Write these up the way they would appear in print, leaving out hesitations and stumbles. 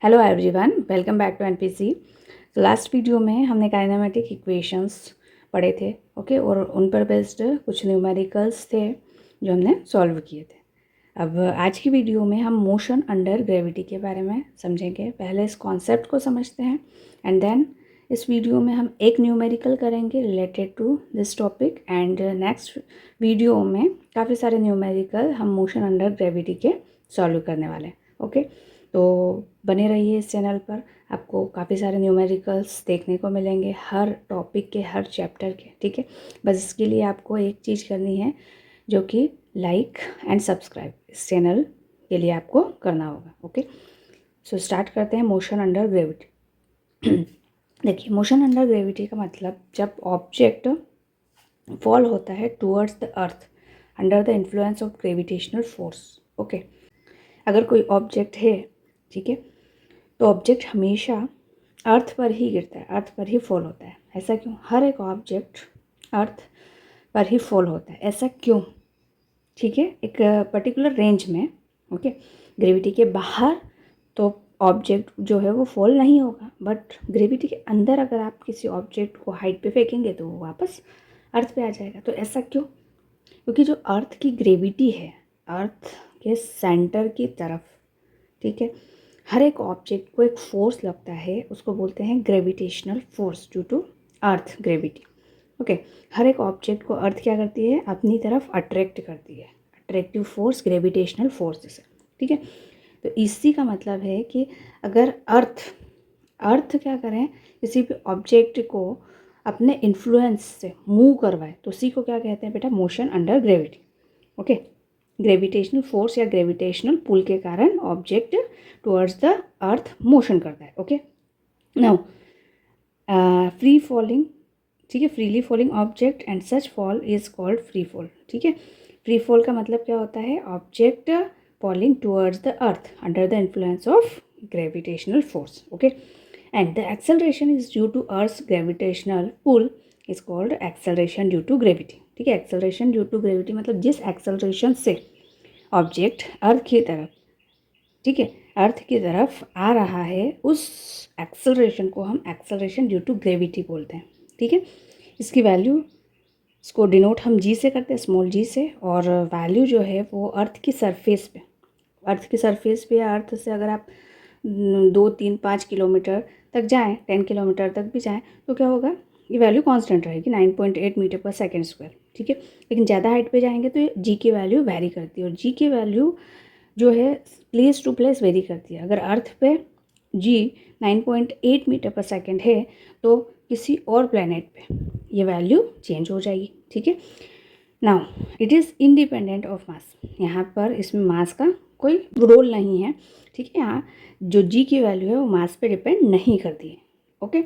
Hello everyone, welcome back to NPC. Last video में हमने kinematic equations पढ़े थे, ओके, और उन पर बेस्ड कुछ न्यूमेरिकल्स थे जो हमने सॉल्व किए थे। अब आज की वीडियो में हम मोशन अंडर ग्रेविटी के बारे में समझेंगे। पहले इस कॉन्सेप्ट को समझते हैं एंड देन इस वीडियो में हम एक न्यूमेरिकल करेंगे related to this topic, and next video में काफ़ी सारे न्यूमेरिकल हम मोशन अंडर ग्रेविटी के सॉल्व करने वाले हैं, ओके। तो बने रहिए इस चैनल पर, आपको काफ़ी सारे न्यूमेरिकल्स देखने को मिलेंगे हर टॉपिक के, हर चैप्टर के, ठीक है। बस इसके लिए आपको एक चीज़ करनी है, जो कि लाइक एंड सब्सक्राइब इस चैनल के लिए आपको करना होगा, ओके। सो स्टार्ट करते हैं मोशन अंडर ग्रेविटी। देखिए, मोशन अंडर ग्रेविटी का मतलब जब ऑब्जेक्ट फॉल होता है towards the earth under the influence of gravitational force, okay. अगर कोई ऑब्जेक्ट है, ठीक है, तो ऑब्जेक्ट हमेशा अर्थ पर ही गिरता है, अर्थ पर ही फॉल होता है। ऐसा क्यों? हर एक ऑब्जेक्ट अर्थ पर ही फॉल होता है, ऐसा क्यों? ठीक है, एक पर्टिकुलर रेंज में, ओके। ग्रेविटी के बाहर तो ऑब्जेक्ट जो है वो फॉल नहीं होगा, बट ग्रेविटी के अंदर अगर आप किसी ऑब्जेक्ट को हाइट पे फेंकेंगे तो वो वापस अर्थ पे आ जाएगा। तो ऐसा क्यों? क्योंकि जो अर्थ की ग्रेविटी है, अर्थ के सेंटर की तरफ, ठीक है, हर एक ऑब्जेक्ट को एक फोर्स लगता है, उसको बोलते हैं gravitational force due to earth gravity, okay. हर एक ऑब्जेक्ट को अर्थ क्या करती है? अपनी तरफ अट्रैक्ट करती है, अट्रैक्टिव फोर्स, ग्रेविटेशनल फोर्स जैसे, ठीक है। तो इसी का मतलब है कि अगर अर्थ अर्थ क्या करें, किसी भी ऑब्जेक्ट को अपने इन्फ्लुएंस से मूव करवाए, तो उसी को क्या कहते हैं बेटा? Motion under gravity, okay. Gravitational force या ग्रेविटेशनल पुल के कारण object towards the earth motion करता है, ओके। नाउ फ्री फॉलिंग, ठीक है, freely falling object and such fall is called free fall, ठीक है। फ्री फॉल का मतलब क्या होता है? Object falling towards the earth under the influence of gravitational force, okay. And the acceleration is due to earth gravitational pull is called acceleration due to gravity, ठीक है। Acceleration due to gravity मतलब जिस acceleration से object अर्थ की तरफ, ठीक है, अर्थ की तरफ आ रहा है, उस एक्सेलरेशन को हम एक्सेलरेशन ड्यू टू ग्रेविटी बोलते हैं, ठीक है। इसकी वैल्यू, इसको डिनोट हम जी से करते हैं, स्मॉल जी से, और वैल्यू जो है वो अर्थ की सरफेस पे, अर्थ की सरफेस पे या अर्थ से अगर आप 2, 3, 5 किलोमीटर तक जाएं, 10 किलोमीटर तक भी जाएं, तो क्या होगा? ये वैल्यू कांस्टेंट रहेगी, 9.8 मीटर पर सेकेंड स्क्वायर, ठीक है। लेकिन ज़्यादा हाइट पे जाएंगे तो जी की वैल्यू वेरी करती है, और जी की वैल्यू जो है प्लेस टू प्लेस वेरी करती है। अगर अर्थ पे जी 9.8 मीटर पर सेकेंड है, तो किसी और प्लेनेट पे ये वैल्यू चेंज हो जाएगी, ठीक है। Now it is independent of mass, यहाँ पर इसमें मास का कोई रोल नहीं है, ठीक है। यहाँ जो जी की वैल्यू है वो मास पे डिपेंड नहीं करती है, ओके।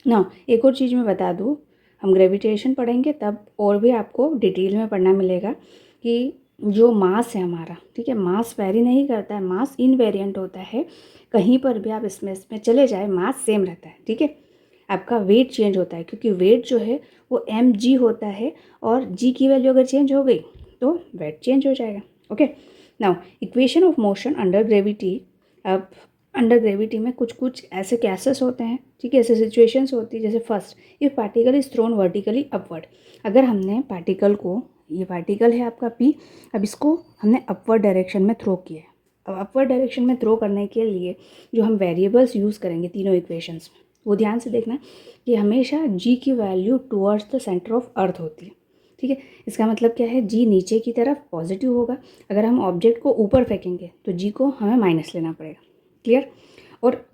नाउ एक और चीज़ मैं बता दूँ, हम ग्रेविटेशन पढ़ेंगे तब और भी आपको डिटेल में पढ़ना मिलेगा कि जो मास है हमारा, ठीक है, मास वेरी नहीं करता है, मास इनवेरिएंट होता है। कहीं पर भी आप इसमें चले जाए, मास सेम रहता है, ठीक है। आपका वेट चेंज होता है, क्योंकि वेट जो है वो mg होता है, और g की वैल्यू अगर चेंज हो गई तो वेट चेंज हो जाएगा, okay. Now equation of motion under gravity. अब अंडर ग्रेविटी में कुछ कुछ ऐसे केसेस होते हैं, ठीक है, ऐसे सिचुएशंस होती है। जैसे first, if particle is thrown vertically upward, अगर हमने पार्टिकल को, ये पार्टिकल है आपका p, अब इसको हमने अपवर्ड डायरेक्शन में थ्रो किया है। अब अपवर्ड डायरेक्शन में थ्रो करने के लिए जो हम वेरिएबल्स यूज़ करेंगे तीनों इक्वेशंस में, वो ध्यान से देखना कि हमेशा g की value towards the centre of earth होती है, ठीक है। इसका मतलब क्या है? g नीचे की तरफ पॉजिटिव होगा, अगर हम ऑब्जेक्ट को ऊपर फेंकेंगे तो g को हमें माइनस लेना पड़ेगा, क्लियर। और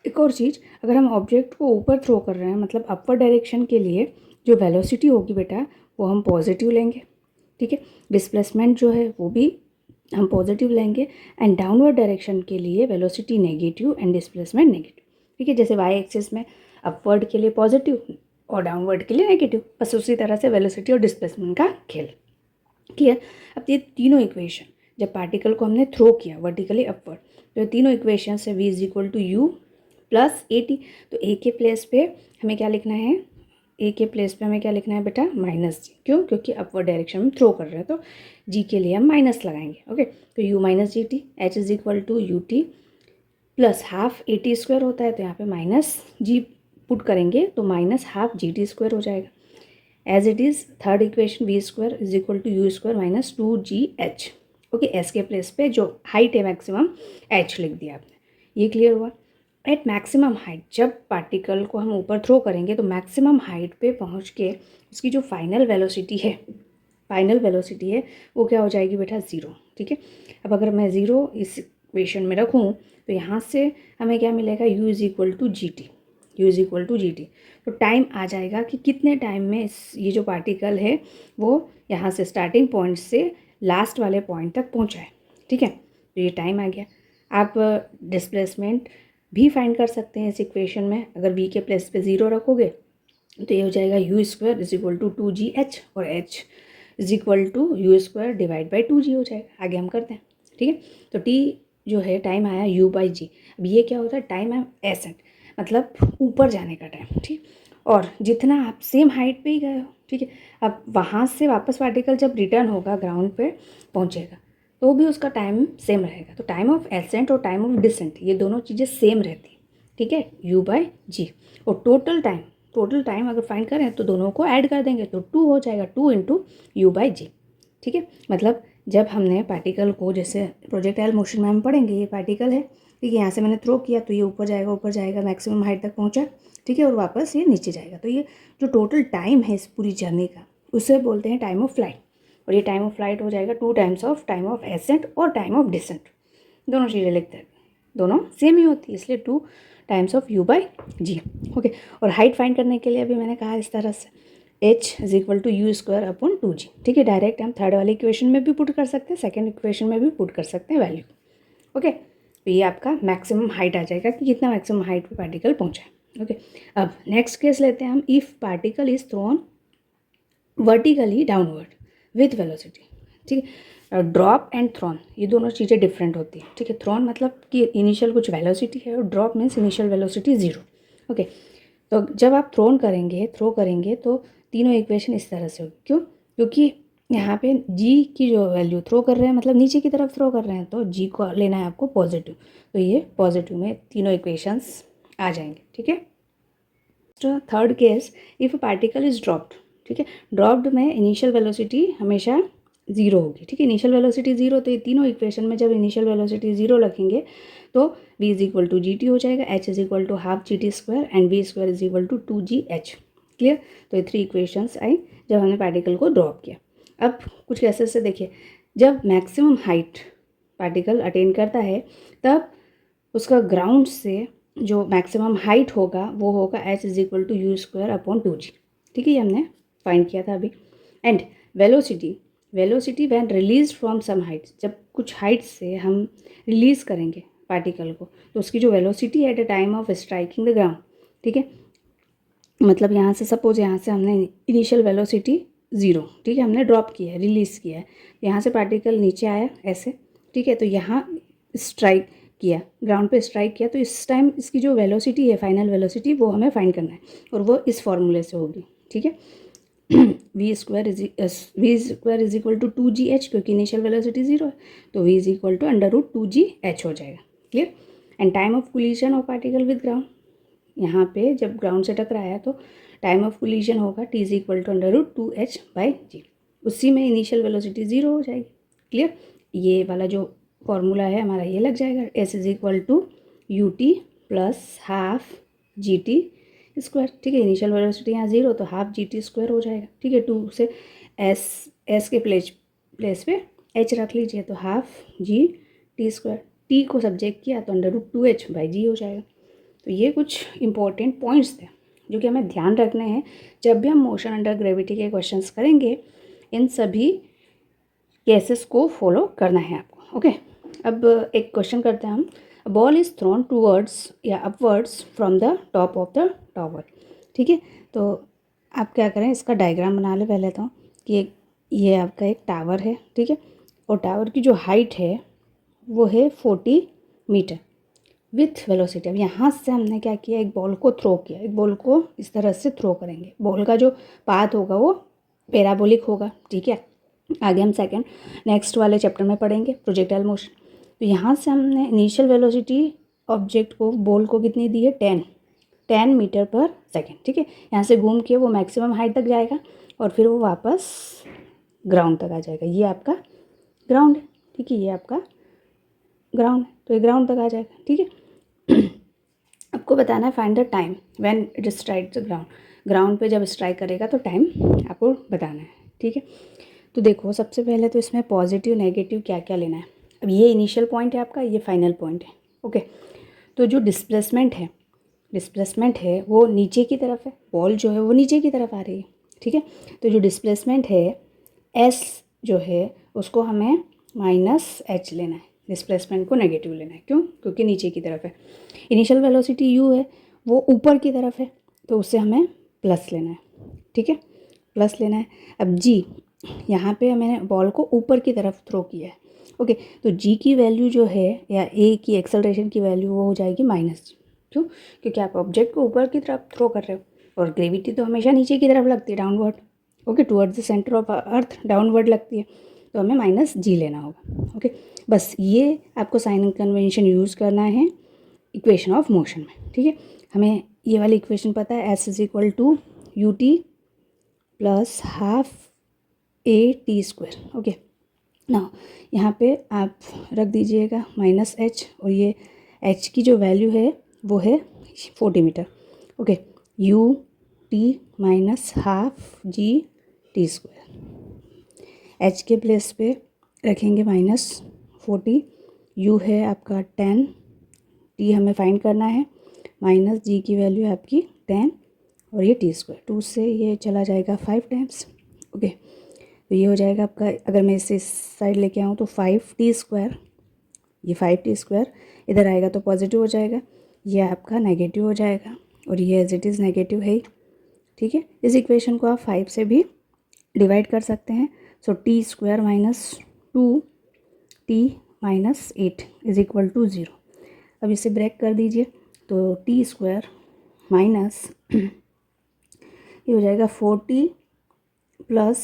एक और चीज़, अगर हम ऑब्जेक्ट को ऊपर थ्रो कर रहे हैं, मतलब अपवर्ड डायरेक्शन के लिए जो वेलोसिटी होगी बेटा वो हम पॉजिटिव लेंगे, ठीक है। डिस्प्लेसमेंट जो है वो भी हम पॉजिटिव लेंगे, एंड डाउनवर्ड डायरेक्शन के लिए velocity negative and displacement negative, ठीक है। जैसे वाई एक्सिस में अपवर्ड के लिए पॉजिटिव और डाउनवर्ड के लिए नेगेटिव, बस उसी तरह से वेलोसिटी और डिस्प्लेसमेंट का खेल, क्लियर। अब ये तीनों इक्वेशन, जब पार्टिकल को हमने थ्रो किया वर्टिकली अपवर्ड, तो तीनों इक्वेशन से v is equal to u plus a t, तो ए के प्लेस पे हमें क्या लिखना है? ए के प्लेस पे हमें क्या लिखना है बेटा? माइनस जी, क्यों? क्योंकि अपवर्ड डायरेक्शन में थ्रो कर रहे हैं, तो जी के लिए हम माइनस लगाएंगे, ओके। तो u minus g t, h is equal to u t plus half AT² होता है, तो यहाँ पे माइनस जी पुट करेंगे तो माइनस हाफ GT² हो जाएगा। As it is third equation V² is equal to U² minus 2GH। Okay, s के प्लेस पे जो हाइट है मैक्सिमम H लिख दिया आपने। ये क्लियर हुआ। एट मैक्सिमम हाइट, जब पार्टिकल को हम ऊपर थ्रो करेंगे तो मैक्सिमम हाइट पे पहुंच के उसकी जो फाइनल वेलोसिटी है वो क्या हो जाएगी बेटा, 0। ठीक है, अब अगर मैं 0 इस इक्वेशन में रखूँ तो यहाँ से हमें क्या मिलेगा, U is equal to g t. तो टाइम आ जाएगा कि कितने टाइम में ये जो पार्टिकल है वो यहाँ से स्टार्टिंग पॉइंट से लास्ट वाले पॉइंट तक पहुँचा है। ठीक है, तो ये टाइम आ गया। आप डिस्प्लेसमेंट भी फाइंड कर सकते हैं इस इक्वेशन में। अगर v के प्लेस पे 0 रखोगे तो ये हो जाएगा U² is equal to 2GH और H is equal to U² divide by 2G हो जाएगा। आगे हम करते हैं। ठीक है, तो T जो है टाइम आया U/G। अब ये क्या होता है, टाइम है एसेंट, मतलब ऊपर जाने का टाइम। ठीक, और जितना आप सेम हाइट पे ही गए हो। ठीक है, अब वहाँ से वापस पार्टिकल जब रिटर्न होगा ग्राउंड पे पहुँचेगा तो भी उसका टाइम सेम रहेगा। तो टाइम ऑफ एसेंट और टाइम ऑफ डिसेंट ये दोनों चीज़ें सेम रहती। ठीक है, U/G। और टोटल टाइम अगर फाइंड करें तो दोनों को ऐड कर देंगे तो 2 हो जाएगा, 2 इंटू U/G। ठीक है, मतलब जब हमने पार्टिकल को, जैसे प्रोजेक्टाइल मोशन में हम पढ़ेंगे, ये पार्टिकल है, ठीक है, यहाँ से मैंने थ्रो किया तो ये ऊपर जाएगा मैक्सिमम हाइट तक पहुँचा। ठीक है, और वापस ये नीचे जाएगा। तो ये जो टोटल टाइम है इस पूरी जर्नी का, उसे बोलते हैं टाइम ऑफ फ्लाइट। और ये टाइम ऑफ फ्लाइट हो जाएगा 2 times of time of accent और टाइम ऑफ डिसेंट। दोनों चीज़ें लिखते हैं, दोनों सेम ही होती है, इसलिए 2 टाइम्स ऑफ U/G। ओके, और हाइट फाइंड करने के लिए अभी मैंने कहा इस तरह से H is equal to U² upon 2G। ठीक है, डायरेक्ट हम थर्ड वाली इक्वेशन में भी पुट कर सकते हैं, सेकेंड इक्वेशन में भी पुट कर सकते हैं वैल्यू। ओके, तो ये आपका मैक्सिमम हाइट आ जाएगा कि कितना मैक्सिमम हाइट पे पार्टिकल पहुंचा है। ओके, अब नेक्स्ट केस लेते हैं हम। If particle is thrown vertically downward with velocity. ठीक है, ड्रॉप एंड थ्रोन ये दोनों चीज़ें डिफरेंट होती हैं। ठीक है, थ्रोन मतलब कि इनिशियल कुछ वेलोसिटी है और drop means initial velocity 0। Okay, तो जब आप थ्रो करेंगे तो तीनों इक्वेशन इस तरह से होगी। क्यों? क्योंकि यहाँ पे g की जो वैल्यू थ्रो कर रहे हैं, मतलब नीचे की तरफ थ्रो कर रहे हैं, तो g को लेना है आपको पॉजिटिव। तो ये पॉजिटिव में तीनों इक्वेशंस आ जाएंगे। ठीक है, third case, if particle is dropped. ठीक है, ड्रॉप्ड में इनिशियल वेलोसिटी हमेशा 0 होगी। ठीक है, इनिशियल वेलोसिटी 0, तो ये तीनों इक्वेशन में जब इनिशियल वेलोसिटी 0 रखेंगे तो v is equal to GT हो जाएगा, H is equal to half GT² and V² is equal to 2GH। Clear? तो ये 3 इक्वेशंस आई जब हमने पार्टिकल को ड्रॉप किया। अब कुछ केसेस से देखिए, जब मैक्सिमम हाइट पार्टिकल अटेन करता है तब उसका ग्राउंड से जो मैक्सिमम हाइट होगा वो होगा H is equal to U² upon 2G। ठीक है, ये हमने फाइंड किया था अभी। And velocity when release from some height, जब कुछ हाइट से हम रिलीज़ करेंगे पार्टिकल को तो उसकी जो वेलोसिटी है at the time of striking the ground. ठीक है, मतलब यहाँ से सपोज यहाँ से हमने इनिशियल वेलोसिटी 0, ठीक है, हमने ड्रॉप किया है, रिलीज़ किया है, यहाँ से पार्टिकल नीचे आया ऐसे। ठीक है, तो यहाँ स्ट्राइक किया, ग्राउंड पे स्ट्राइक किया, तो इस टाइम इसकी जो वेलोसिटी है, फाइनल वेलोसिटी, वो हमें फाइंड करना है और वो इस फॉर्मूले से होगी। ठीक है, V² is equal to 2GH, क्योंकि इनिशियल वेलोसिटी 0 है, तो V is equal to √2GH हो जाएगा। Clear? And time of collision of particle with ground, यहाँ पे जब ग्राउंड से टकराया तो टाइम ऑफ कोलिजन होगा T is equal to √2H/G। उसी में इनिशियल वेलोसिटी 0 हो जाएगी। क्लियर? ये वाला जो फॉर्मूला है हमारा ये लग जाएगा, S is equal to UT plus half GT square. ठीक है, इनिशियल वेलोसिटी यहाँ 0 तो हाफ GT² हो जाएगा। ठीक है, 2 से S के प्लेस पे H रख लीजिए तो हाफ GT², T को सब्जेक्ट किया तो √2H/G हो जाएगा। तो ये कुछ इंपॉर्टेंट पॉइंट्स थे जो कि हमें ध्यान रखने हैं जब भी हम मोशन अंडर ग्रेविटी के क्वेश्चंस करेंगे। इन सभी केसेस को फॉलो करना है आपको। ओके, अब एक क्वेश्चन करते हैं हम। बॉल इज़ थ्रोन टूवर्ड्स या upwards from the top of the tower. ठीक है, तो आप क्या करें, इसका डायग्राम बना ले पहले तो कि ये आपका एक टावर है। ठीक है, और टावर की जो हाइट है वो है 40 मीटर विथ वेलोसिटी। अब यहाँ से हमने क्या किया, एक बॉल को थ्रो किया, एक बॉल को इस तरह से थ्रो करेंगे। बॉल का जो पाथ होगा वो पैराबोलिक होगा। ठीक है, आगे हम नेक्स्ट वाले चैप्टर में पढ़ेंगे प्रोजेक्टाइल मोशन। तो यहाँ से हमने इनिशियल वेलोसिटी ऑब्जेक्ट को, बॉल को कितनी दी है, 10 मीटर पर सेकेंड, ठीक है। यहाँ से घूम के वो मैक्सिमम हाइट तक जाएगा और फिर वो वापस ग्राउंड तक आ जाएगा। ये आपका ग्राउंड है, ठीक है, ये आपका ग्राउंड है, तो ये ग्राउंड तक आ जाएगा, ठीक है। आपको बताना है find the time when it strike the ground. Ground पे जब स्ट्राइक करेगा तो टाइम आपको बताना है, ठीक है। तो देखो सबसे पहले तो इसमें पॉजिटिव नेगेटिव क्या क्या लेना है। अब ये इनिशियल पॉइंट है आपका, ये फाइनल पॉइंट है, ओके। तो जो डिस्प्लेसमेंट है वो नीचे की तरफ है, बॉल जो है वो नीचे की तरफ आ रही है, ठीक है। तो जो डिस्प्लेसमेंट है एस जो है उसको हमें -h लेना है, डिस्प्लेसमेंट को नेगेटिव लेना है। क्यों? क्योंकि नीचे की तरफ है। इनिशियल वेलोसिटी u है वो ऊपर की तरफ है, तो उससे हमें प्लस लेना है, ठीक है, प्लस लेना है। अब g, यहाँ पे मैंने बॉल को ऊपर की तरफ थ्रो किया है, ओके। तो g की वैल्यू जो है या a की एक्सेलरेशन की वैल्यू वो हो जाएगी -g। क्यों? क्योंकि आप ऑब्जेक्ट को ऊपर की तरफ थ्रो कर रहे हो और ग्रेविटी तो हमेशा नीचे की तरफ लगती है, downward, okay, towards the centre of earth downward लगती है, तो हमें -g लेना होगा, ओके। बस ये आपको साइन कन्वेंशन यूज़ करना है इक्वेशन ऑफ मोशन में, ठीक है। हमें ये वाली इक्वेशन पता है, s is equal to ut plus half a t², okay ना। यहाँ पे आप रख दीजिएगा -h और ये h की जो वैल्यू है वो है 40 metre, okay. ut minus half g t², h के प्लेस पे रखेंगे -40, u है आपका 10, t हमें फाइंड करना है, -g की वैल्यू है आपकी 10 और ये t², 2 से ये चला जाएगा 5 टाइम्स, ओके। तो ये हो जाएगा आपका, अगर मैं इसे इस साइड लेके आऊँ तो 5t², ये 5t² इधर आएगा तो पॉजिटिव हो जाएगा, ये आपका नेगेटिव हो जाएगा और ये एज इट इज़ नेगेटिव है ही, ठीक है। इस इक्वेशन को आप 5 से भी डिवाइड कर सकते हैं। So t² minus 2t minus 8 is equal to 0। अब इसे ब्रेक कर दीजिए तो t² माइनस ये हो जाएगा 4t plus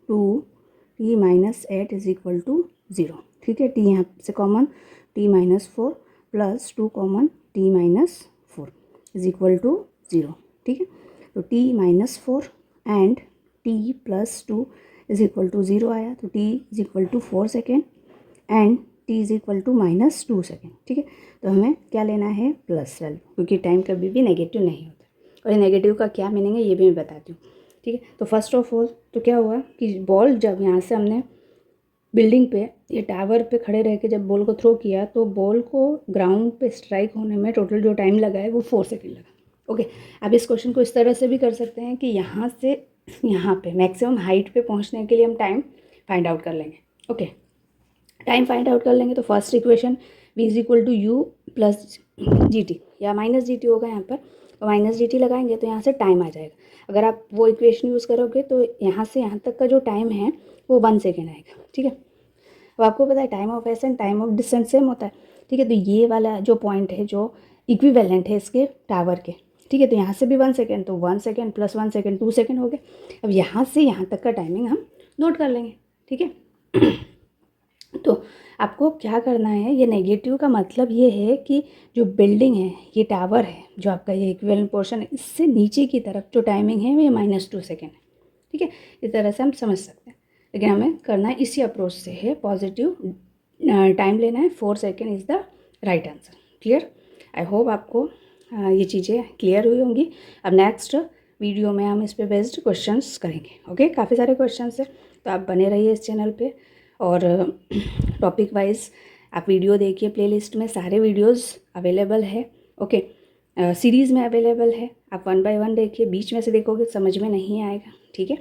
2t minus 8 is equal to 0, ठीक है। t यहाँ से common, t minus 4 plus 2 common, t minus 4 is equal to 0, ठीक है। तो t minus 4 and t plus 2 is equal to 0 आया, तो t is equal to 4 second and t is equal to -2 second, ठीक है। तो हमें क्या लेना है, प्लस वैल्यू, क्योंकि टाइम कभी भी नेगेटिव नहीं होता। और ये नेगेटिव का क्या मीनिंग है ये भी मैं बताती हूँ, ठीक है। तो फर्स्ट ऑफ ऑल तो क्या हुआ कि बॉल जब यहाँ से हमने बिल्डिंग पे ये टावर पे खड़े रह के जब बॉल को थ्रो किया तो बॉल को ग्राउंड पे स्ट्राइक होने में टोटल जो टाइम लगा है वो 4 सेकेंड लगा, ओके। आप इस क्वेश्चन को इस तरह से भी कर सकते हैं कि यहाँ से यहाँ पे मैक्सिमम हाइट पे पहुँचने के लिए हम टाइम फाइंड आउट कर लेंगे, ओके। टाइम फाइंड आउट कर लेंगे तो first equation v is equal to u plus GT या -GT होगा यहाँ पर, तो -GT लगाएंगे तो यहाँ से टाइम आ जाएगा। अगर आप वो इक्वेशन यूज़ करोगे तो यहाँ से यहाँ तक का जो टाइम है वो 1 सेकेंड आएगा, ठीक है। अब आपको पता है time of accent time of distance same होता है, ठीक है। तो ये वाला जो पॉइंट है जो इक्विवेलेंट है इसके टावर के, ठीक है। तो यहाँ से भी 1 सेकेंड, तो 1 सेकेंड प्लस 1 सेकेंड 2 सेकेंड हो गए। अब यहाँ से यहाँ तक का टाइमिंग हम नोट कर लेंगे, ठीक है। तो आपको क्या करना है, ये नेगेटिव का मतलब ये है कि जो बिल्डिंग है, ये टावर है, जो आपका ये इक्विवेलेंट पोर्शन है, इससे नीचे की तरफ जो टाइमिंग है वो ये -2 सेकेंड है, ठीक है। इस तरह से हम समझ सकते हैं, लेकिन हमें करना है इसी अप्रोच से है, पॉजिटिव टाइम लेना है, 4 second is the right answer. Clear? I hope आपको ये चीज़ें क्लियर हुई होंगी। अब नेक्स्ट वीडियो में हम इस पे बेस्ड क्वेश्चंस करेंगे, ओके। काफ़ी सारे क्वेश्चंस हैं, तो आप बने रहिए इस चैनल पे और टॉपिक वाइज आप वीडियो देखिए, प्लेलिस्ट में सारे वीडियोस अवेलेबल है, ओके। सीरीज़ में अवेलेबल है, आप 1 बाय 1 देखिए, बीच में से देखोगे समझ में नहीं आएगा, ठीक है।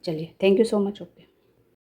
चलिए, thank you so much, okay.